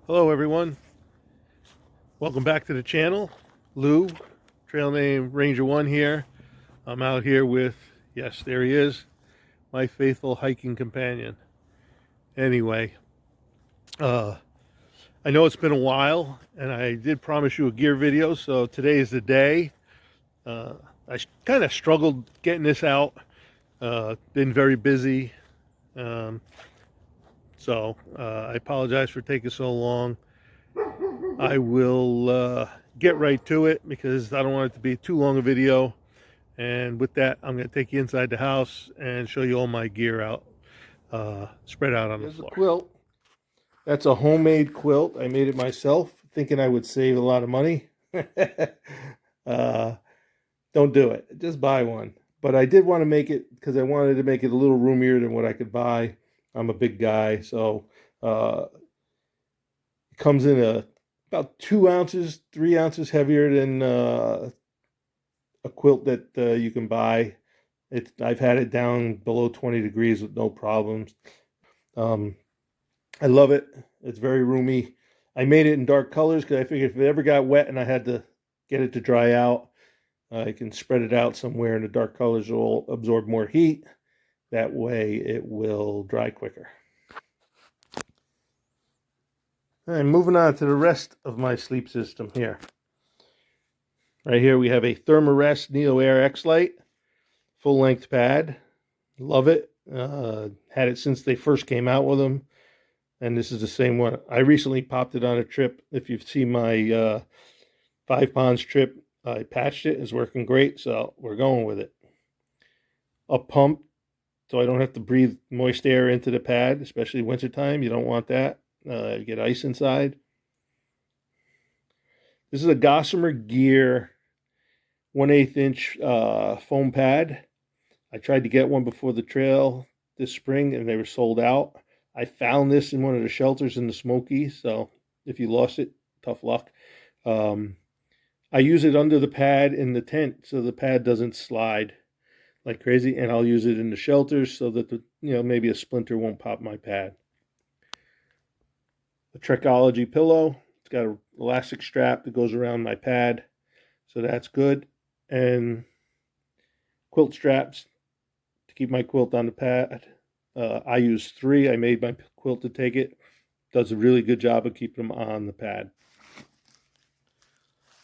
Hello everyone, welcome back to the channel. Lou, trail name Ranger 1 here. I'm out here with, yes, there he is, my faithful hiking companion. Anyway, uh, I know it's been a while and I did promise you a gear video, so today is the day. Uh, I kind of struggled getting this out, been very busy, um, so I apologize for taking so long. I will get right to it because I don't want it to be too long a video. And with that, I'm going to take you inside the house and show you all my gear out, spread out on the floor. Quilt. That's a homemade quilt. I made it myself, thinking I would save a lot of money. Don't do it. Just buy one. But I did want to make it because I wanted to make it a little roomier than what I could buy. I'm a big guy, so it comes in about 2 ounces, 3 ounces heavier than a quilt that you can buy. I've had it down below 20 degrees with no problems. I love it. It's very roomy. I made it in dark colors because I figured if it ever got wet and I had to get it to dry out, I can spread it out somewhere and the dark colors will absorb more heat. That way it will dry quicker. And moving on to the rest of my sleep system here. Right here we have a Thermarest Neo Air X-Lite, full-length pad. Love it. Had it since they first came out with them. And this is the same one. I recently popped it on a trip. If you've seen my 5 ponds trip, I patched it. It's working great, so we're going with it. A pump, so I don't have to breathe moist air into the pad, especially wintertime. You don't want that. You get ice inside. This is a Gossamer Gear 1/8 inch foam pad. I tried to get one before the trail this spring and they were sold out. I found this in one of the shelters in the Smokies, so if you lost it, tough luck. I use it under the pad in the tent so the pad doesn't slide like crazy, and I'll use it in the shelters so that maybe a splinter won't pop my pad. A Trekology pillow. It's got an elastic strap that goes around my pad, so that's good. And quilt straps to keep my quilt on the pad. I use 3. I made my quilt to take it. Does a really good job of keeping them on the pad.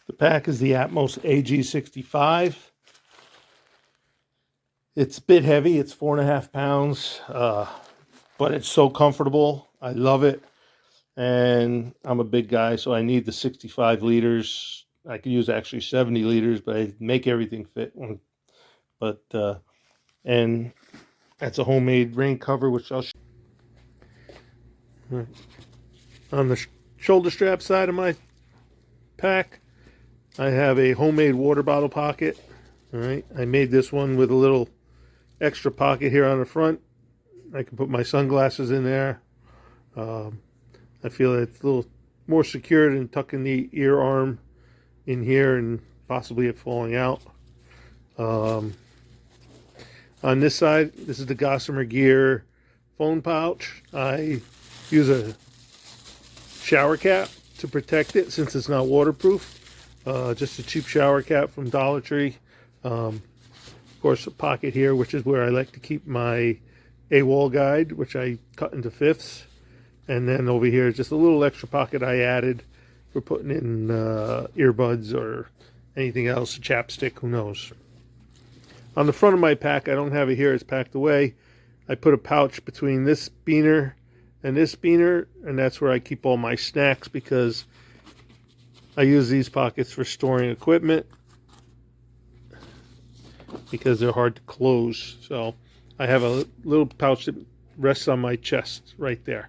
The pack is the Atmos AG65. It's a bit heavy. It's 4.5 pounds, but it's so comfortable. I love it. And I'm a big guy, so I need the 65 liters. I could use actually 70 liters, but I make everything fit. And that's a homemade rain cover, which I'll show. Right. On the shoulder strap side of my pack, I have a homemade water bottle pocket. All right, I made this one with a little extra pocket here on the front. I can put my sunglasses in there. I feel it's a little more secure than tucking the ear arm in here and possibly it falling out. On this side, this is the Gossamer Gear phone pouch. I use a shower cap to protect it since it's not waterproof. Just a cheap shower cap from Dollar Tree. Of course, a pocket here, which is where I like to keep my AWOL guide, which I cut into 5ths. And then over here is just a little extra pocket I added for putting in earbuds or anything else, a chapstick, who knows. On the front of my pack, I don't have it here, it's packed away. I put a pouch between this beaner and this beaner, and that's where I keep all my snacks because I use these pockets for storing equipment because they're hard to close. So I have a little pouch that rests on my chest right there.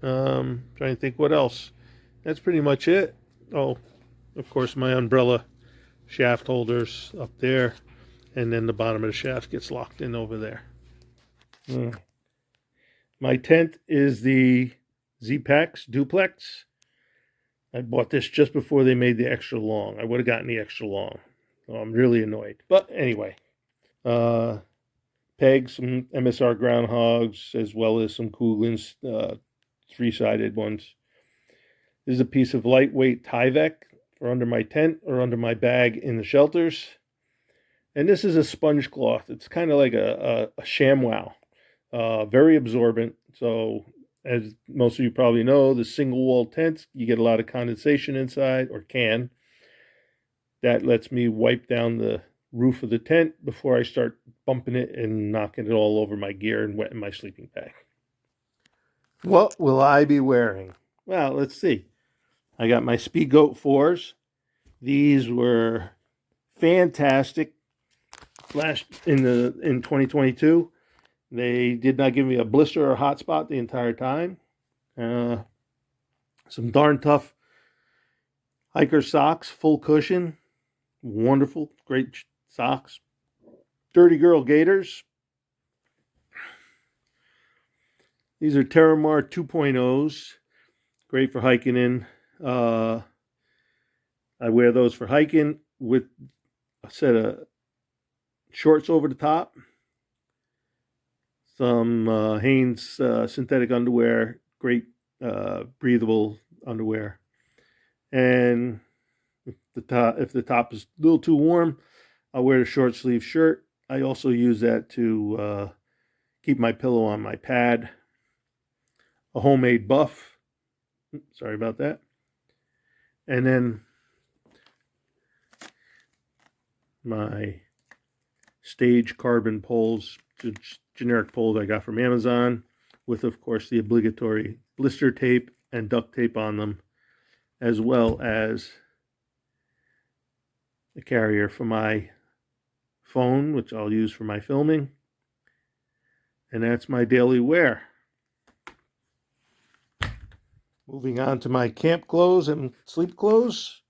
Trying to think what else. That's pretty much it. Oh, of course, my umbrella shaft holders up there, and then the bottom of the shaft gets locked in over there. My tent is the Z-Pax Duplex. I bought this just before they made the extra long. I would have gotten the extra long. So I'm really annoyed. But anyway, pegs, some MSR groundhogs, as well as some Kuglins, 3-sided ones. This is a piece of lightweight Tyvek for under my tent or under my bag in the shelters. And this is a sponge cloth. It's kind of like a ShamWow. Very absorbent. So as most of you probably know, the single wall tents, you get a lot of condensation inside, or can. That lets me wipe down the roof of the tent before I start bumping it and knocking it all over my gear and wetting my sleeping bag. What will I be wearing? Well, let's see. I got my Speedgoat 4s. These were fantastic in 2022. They did not give me a blister or hot spot the entire time. Some darn tough hiker socks, full cushion, wonderful, great socks. Dirty Girl gaiters. These are Terramar 2.0s, great for hiking in. I wear those for hiking with a set of shorts over the top, some Hanes synthetic underwear, great breathable underwear. And if the top is a little too warm, I'll wear a short sleeve shirt. I also use that to keep my pillow on my pad. A homemade buff. Sorry about that. And then my Stage carbon poles, generic poles I got from Amazon, with, of course, the obligatory blister tape and duct tape on them, as well as a carrier for my phone, which I'll use for my filming. And that's my daily wear. Moving on to my camp clothes and sleep clothes,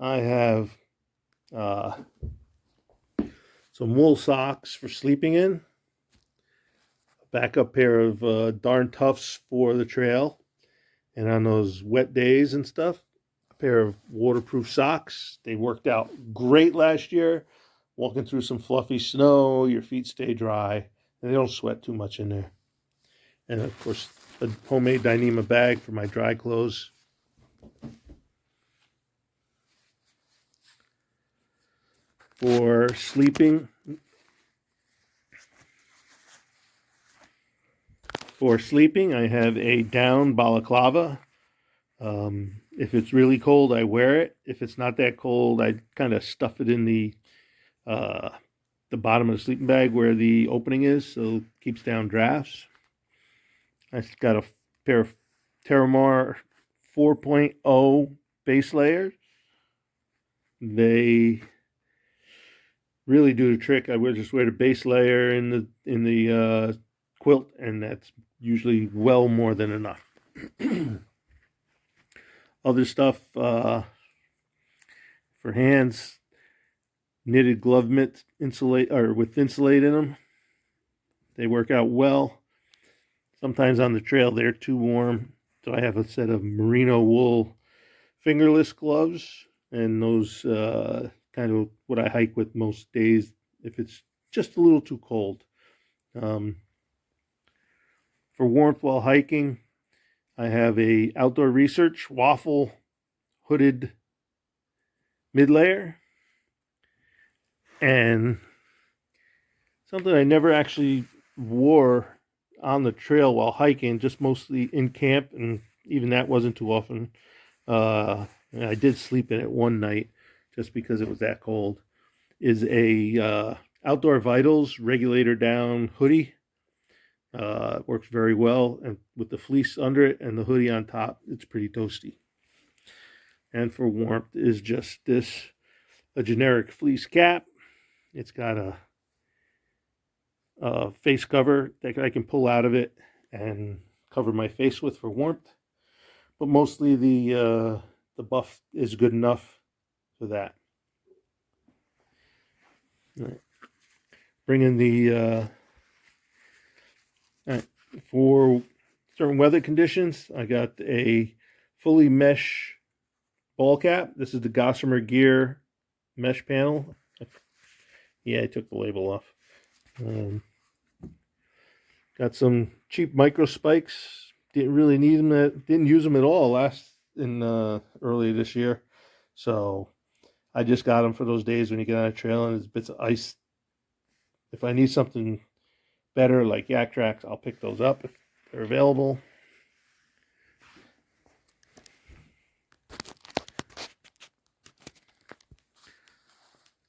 I have some wool socks for sleeping in, a backup pair of darn toughs for the trail, and on those wet days and stuff, a pair of waterproof socks. They worked out great last year. Walking through some fluffy snow, your feet stay dry, and they don't sweat too much in there. And of course, a homemade Dyneema bag for my dry clothes. For sleeping, I have a down balaclava. If it's really cold, I wear it. If it's not that cold, I kind of stuff it in the bottom of the sleeping bag where the opening is, so it keeps down drafts. I've got a pair of Terramar 4.0 base layers. They really do the trick. I would just wear the base layer in the quilt, and that's usually well more than enough. Other stuff for hands, knitted glove mitts with insulate in them. They work out well. Sometimes on the trail they're too warm, so I have a set of merino wool fingerless gloves, and those kind of what I hike with most days if it's just a little too cold. For warmth while hiking, I have a Outdoor Research waffle hooded mid layer, and something I never actually wore on the trail while hiking, just mostly in camp, and even that wasn't too often. I did sleep in it one night just because it was that cold. Is a Outdoor Vitals regulator down hoodie. It works very well, and with the fleece under it and the hoodie on top, it's pretty toasty. And for warmth is just a generic fleece cap. It's got a face cover that I can pull out of it and cover my face with for warmth. But mostly the buff is good enough for that. All right. Bringing the for certain weather conditions, I got a fully mesh ball cap. This is the Gossamer Gear mesh panel. Yeah, I took the label off. Got some cheap micro spikes. Didn't really need them. Didn't use them at all last in earlier this year. So I just got them for those days when you get on a trail and there's bits of ice. If I need something better like yak tracks, I'll pick those up if they're available.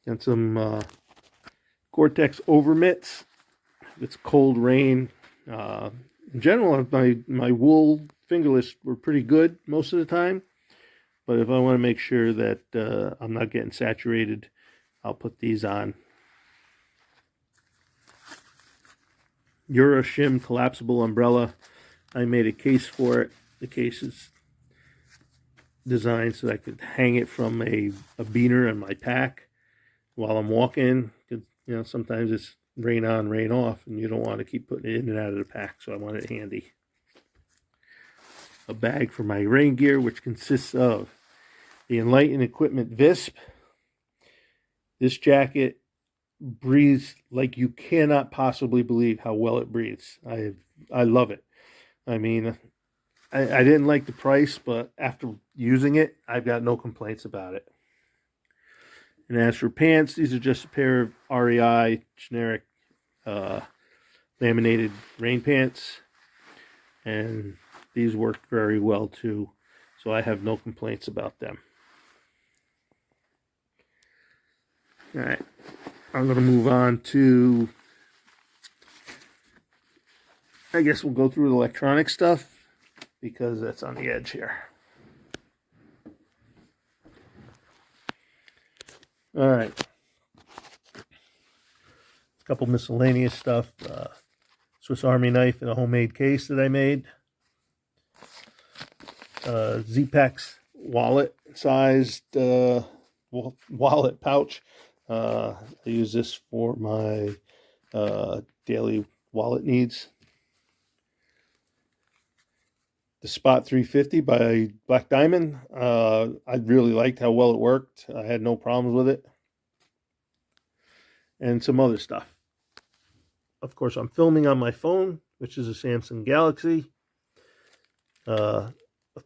Got some Gore-Tex over mitts. It's cold rain. In general, my wool fingerless were pretty good most of the time. But if I want to make sure that I'm not getting saturated, I'll put these on. Euroshim collapsible umbrella. I made a case for it. The case is designed so I could hang it from a beaner in my pack while I'm walking. You know, sometimes it's rain on, rain off, and you don't want to keep putting it in and out of the pack, so I want it handy. A bag for my rain gear, which consists of the Enlighten Equipment Visp. This jacket breathes like you cannot possibly believe how well it breathes. I love it. I mean, I didn't like the price, but after using it, I've got no complaints about it. And as for pants, these are just a pair of REI generic laminated rain pants. And these work very well too. So I have no complaints about them. All right. I'm going to move on to, I guess we'll go through the electronic stuff because that's on the edge here. All right. A couple miscellaneous stuff. Swiss Army knife in a homemade case that I made. Z-Packs wallet sized wallet pouch. I use this for my daily wallet needs. The Spot 350 by Black Diamond. I really liked how well it worked. I had no problems with it. And some other stuff. Of course, I'm filming on my phone, which is a Samsung Galaxy. A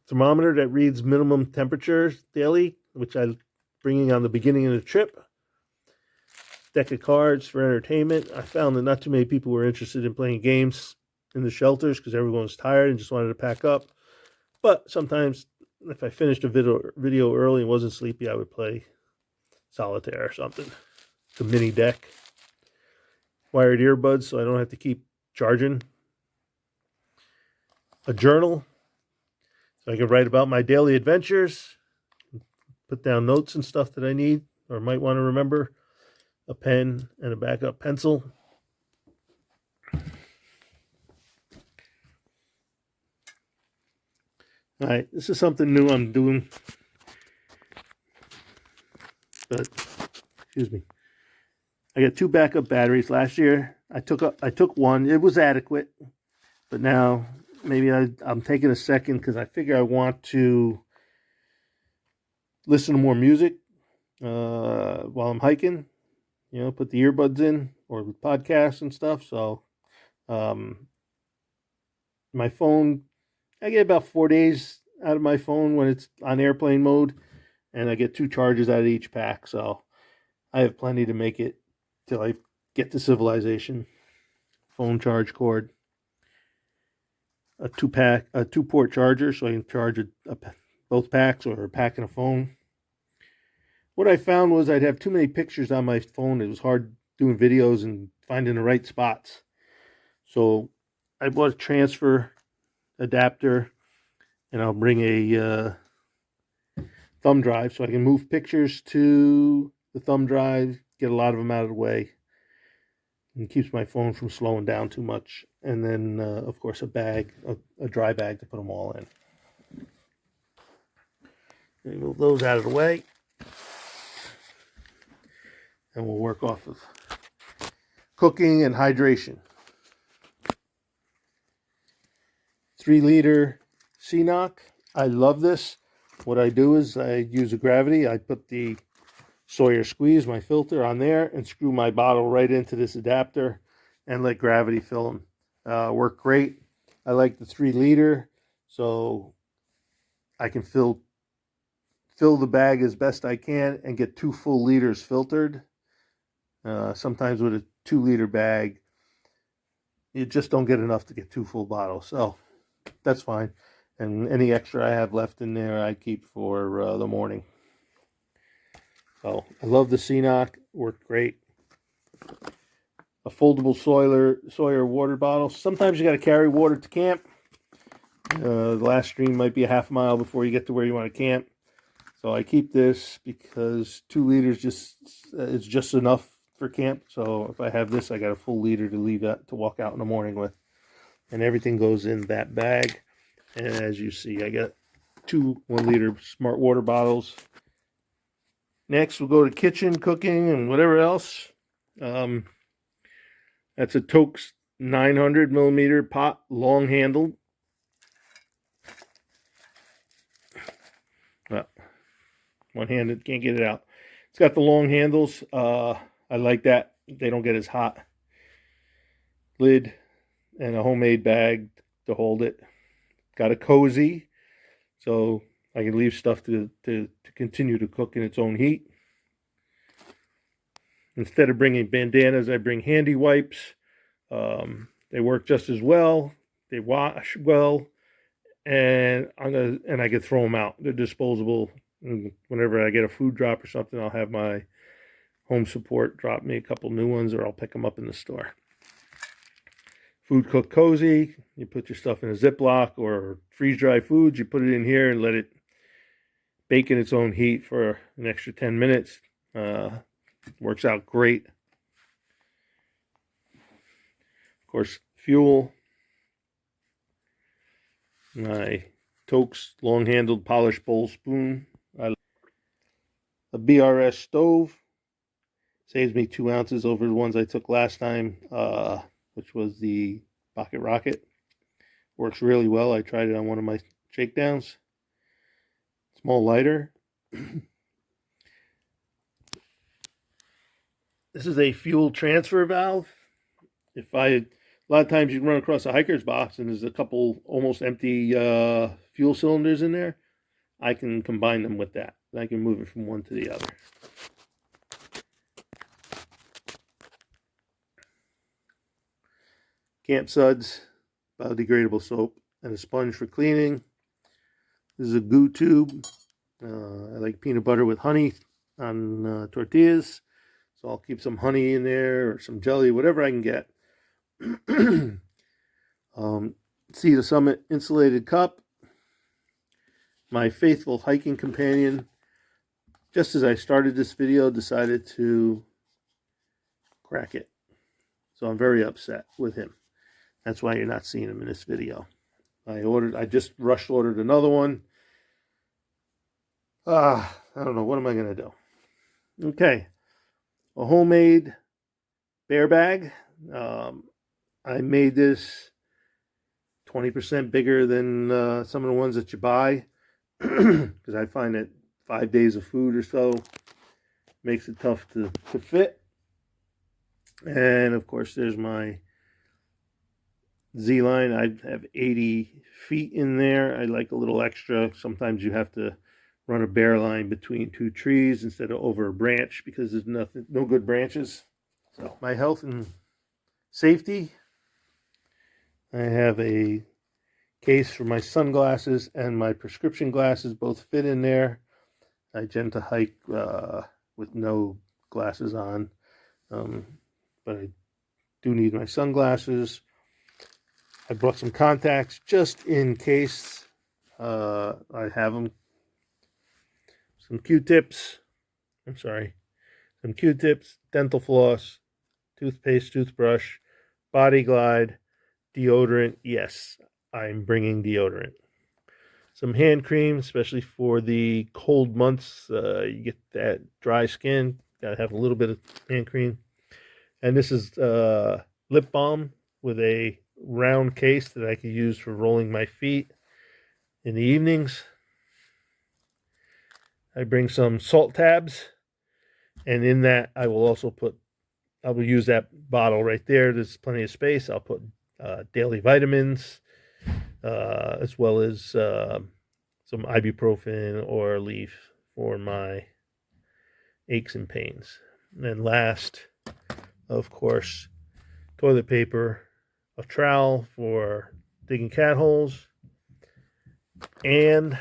thermometer that reads minimum temperatures daily, which I'm bringing on the beginning of the trip. Deck of cards for entertainment. I found that not too many people were interested in playing games in the shelters because everyone was tired and just wanted to pack up. But sometimes, if I finished a video early and wasn't sleepy, I would play solitaire or something. It's a mini deck. Wired earbuds so I don't have to keep charging. A journal so I can write about my daily adventures. Put down notes and stuff that I need or might want to remember. A pen and a backup pencil. All right, this is something new I'm doing. But excuse me. I got 2 backup batteries. Last year I took one. It was adequate, but now maybe I'm taking a second because I figure I want to listen to more music while I'm hiking. You know, put the earbuds in or podcasts and stuff. So my phone, I get about 4 days out of my phone when it's on airplane mode, and I get 2 charges out of each pack. So I have plenty to make it till I get to civilization. Phone charge cord, a 2-port charger so I can charge both packs or a pack and a phone. What I found was I'd have too many pictures on my phone. It was hard doing videos and finding the right spots. So I bought a transfer adapter, and I'll bring a thumb drive so I can move pictures to the thumb drive, get a lot of them out of the way, and keeps my phone from slowing down too much. And then, of course, a bag, a dry bag to put them all in. Move those out of the way. And we'll work off of cooking and hydration. 3-liter CNOC. I love this. What I do is I use a gravity. I put the Sawyer Squeeze, my filter, on there and screw my bottle right into this adapter and let gravity fill them. Work great. I like the 3-liter. So I can fill the bag as best I can and get 2 full liters filtered. Sometimes with a 2-liter bag, you just don't get enough to get 2 full bottles. So that's fine. And any extra I have left in there, I keep for the morning. So I love the CNOC. Worked great. A foldable Sawyer water bottle. Sometimes you got to carry water to camp. The last stream might be a half mile before you get to where you want to camp. So I keep this because 2 liters is just enough for camp. So if I have this, I got a full liter to leave out to walk out in the morning with. And everything goes in that bag. And as you see, I got 2 1-liter smart water bottles. Next, we'll go to kitchen, cooking, and whatever else. That's a Toaks 900 millimeter pot, long handled. One-handed, can't get it out. It's got the long handles. I like that. They don't get as hot. Lid and a homemade bag to hold it. Got a cozy, so I can leave stuff to continue to cook in its own heat. Instead of bringing bandanas, I bring handy wipes. They work just as well. They wash well, and I can throw them out. They're disposable. And whenever I get a food drop or something, I'll have my home support drop me a couple new ones, or I'll pick them up in the store. Food cook cozy. You put your stuff in a Ziploc or freeze dry foods. You put it in here and let it bake in its own heat for an extra 10 minutes. Works out great. Of course, fuel. My Toaks long-handled polished bowl spoon. A BRS stove. Saves me 2 ounces over the ones I took last time, which was the Pocket Rocket. Works really well. I tried it on one of my shakedowns. Small lighter. This is a fuel transfer valve. A lot of times you can run across a hiker's box and there's a couple almost empty fuel cylinders in there. I can combine them with that. I can move it from one to the other. Camp suds, biodegradable soap, and a sponge for cleaning. This is a goo tube. I like peanut butter with honey on tortillas. So I'll keep some honey in there or some jelly, whatever I can get. Sea to Summit insulated cup. My faithful hiking companion, just as I started this video, decided to crack it. So I'm very upset with him. That's why you're not seeing him in this video. I just rush ordered another one. I don't know. What am I going to do? Okay. A homemade bear bag. I made this 20% bigger than some of the ones that you buy. Because I find that 5 days of food or so makes it tough to fit. And of course, there's my Z-line. I have 80 feet in there. I like a little extra. Sometimes you have to run a bear line between 2 trees instead of over a branch because there's no good branches. So my health and safety. I have a case for my sunglasses and my prescription glasses, both fit in there. I tend to hike with no glasses on, but I do need my sunglasses. I brought some contacts just in case I have them. Some Q-tips. Some Q-tips, dental floss, toothpaste, toothbrush, body glide, deodorant. Yes, I'm bringing deodorant. Some hand cream, especially for the cold months. You get that dry skin. Got to have a little bit of hand cream. And this is lip balm with a round case that I can use for rolling my feet in the evenings. I bring some salt tabs. And in that, I will use that bottle right there. There's plenty of space. I'll put daily vitamins, as well as some ibuprofen or a leaf for my aches and pains. And then last, of course, toilet paper, a trowel for digging cat holes, and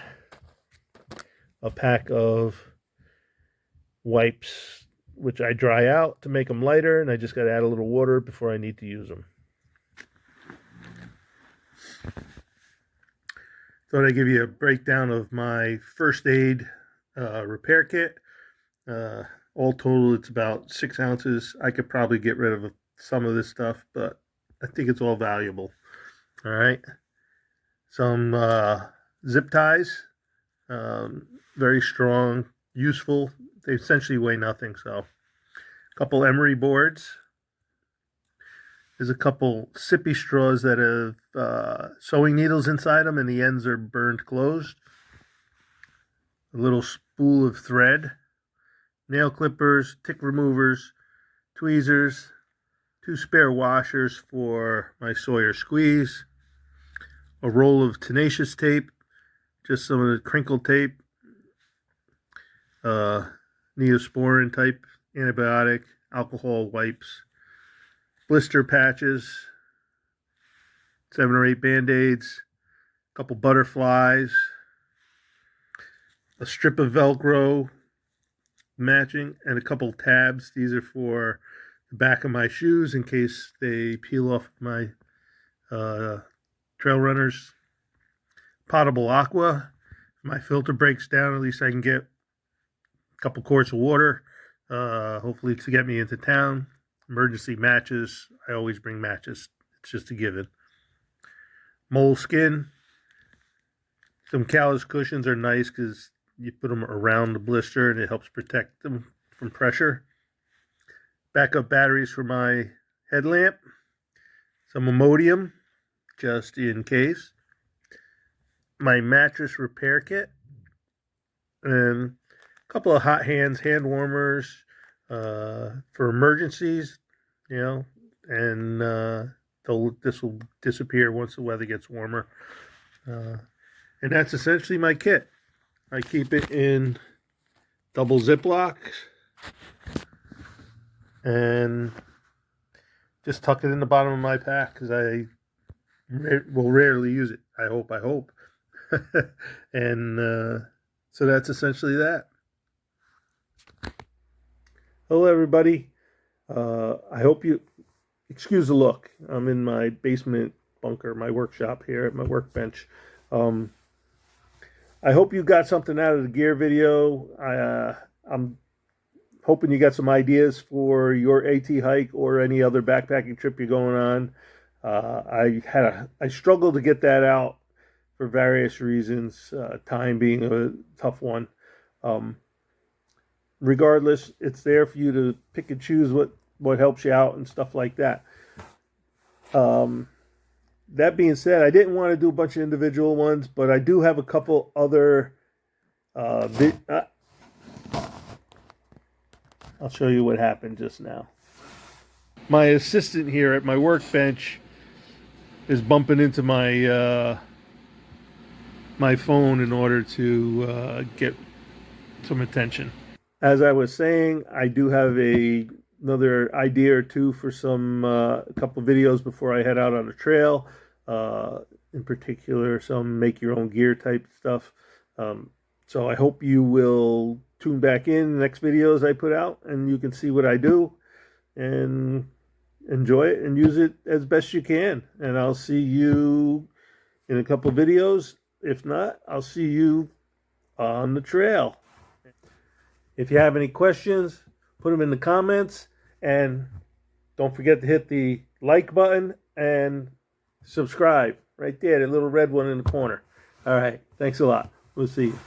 a pack of wipes, which I dry out to make them lighter, and I just got to add a little water before I need to use them. Thought I'd give you a breakdown of my first aid repair kit. All total, it's about 6 ounces. I could probably get rid of some of this stuff, but I think it's all valuable. All right. Some zip ties, very strong, useful. They essentially weigh nothing. So, a couple emery boards. There's a couple sippy straws that have sewing needles inside them, and the ends are burned closed. A little spool of thread, nail clippers, tick removers, tweezers, 2 spare washers for my Sawyer squeeze, a roll of tenacious tape, just some of the crinkle tape, Neosporin type antibiotic, alcohol wipes, blister patches, 7 or 8 band-aids, a couple butterflies, a strip of Velcro matching, and a couple tabs. These are for the back of my shoes in case they peel off my trail runners. Potable aqua. If my filter breaks down, at least I can get a couple quarts of water, hopefully to get me into town. Emergency matches. I always bring matches. It's just a given. Moleskin. Some callus cushions are nice because you put them around the blister and it helps protect them from pressure. Backup batteries for my headlamp. Some Imodium, just in case. My mattress repair kit. And a couple of hot hand warmers for emergencies, you know, and this will disappear once the weather gets warmer. And that's essentially my kit. I keep it in double Ziploc and just tuck it in the bottom of my pack because I will rarely use it. I hope. And so that's essentially that. Hello, everybody. I hope you excuse the look. I'm in my basement bunker, my workshop here at my workbench. I hope you got something out of the gear video. I'm hoping you got some ideas for your AT hike or any other backpacking trip you're going on. I struggled to get that out for various reasons, time being a tough one. Regardless, it's there for you to pick and choose what helps you out and stuff like that. That being said, I didn't want to do a bunch of individual ones, but I do have a couple other I'll show you what happened just now. My assistant here at my workbench is bumping into my my phone in order to get some attention. As I was saying, I do have another idea or two for some a couple videos before I head out on the trail. In particular, some make your own gear type stuff. So I hope you will tune back in the next videos I put out, and you can see what I do and enjoy it and use it as best you can. And I'll see you in a couple videos. If not, I'll see you on the trail. If you have any questions, put them in the comments, and don't forget to hit the like button and subscribe right there, the little red one in the corner. All right, thanks a lot. We'll see you.